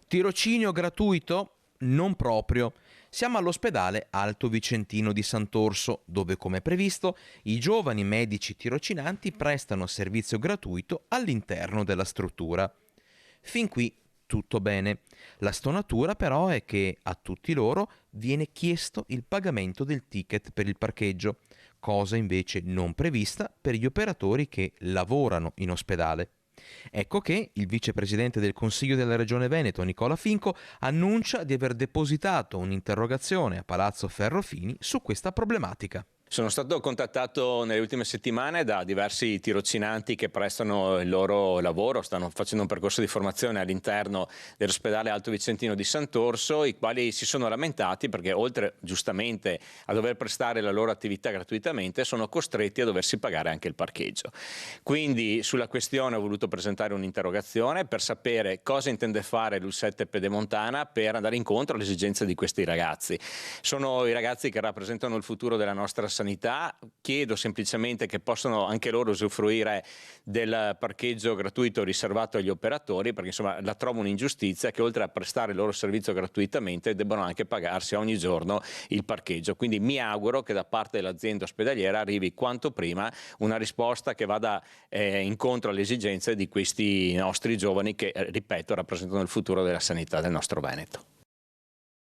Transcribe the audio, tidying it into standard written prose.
Tirocinio gratuito? Non proprio. Siamo all'ospedale Alto Vicentino di Sant'Orso, dove, come previsto, i giovani medici tirocinanti prestano servizio gratuito all'interno della struttura. Fin qui tutto bene. La stonatura però è che a tutti loro viene chiesto il pagamento del ticket per il parcheggio, cosa invece non prevista per gli operatori che lavorano in ospedale. Ecco che il vicepresidente del Consiglio della Regione Veneto, Nicola Finco, annuncia di aver depositato un'interrogazione a Palazzo Ferrofini su questa problematica. Sono stato contattato nelle ultime settimane da diversi tirocinanti che prestano il loro lavoro, stanno facendo un percorso di formazione all'interno dell'ospedale Alto Vicentino di Sant'Orso, i quali si sono lamentati perché oltre giustamente a dover prestare la loro attività gratuitamente sono costretti a doversi pagare anche il parcheggio. Quindi sulla questione ho voluto presentare un'interrogazione per sapere cosa intende fare l'U7 Pedemontana per andare incontro alle esigenze di questi ragazzi. Sono i ragazzi che rappresentano il futuro della nostra sanità, chiedo semplicemente che possano anche loro usufruire del parcheggio gratuito riservato agli operatori, perché insomma la trovo un'ingiustizia che oltre a prestare il loro servizio gratuitamente debbano anche pagarsi ogni giorno il parcheggio. Quindi mi auguro che da parte dell'azienda ospedaliera arrivi quanto prima una risposta che vada incontro alle esigenze di questi nostri giovani che, ripeto, rappresentano il futuro della sanità del nostro Veneto.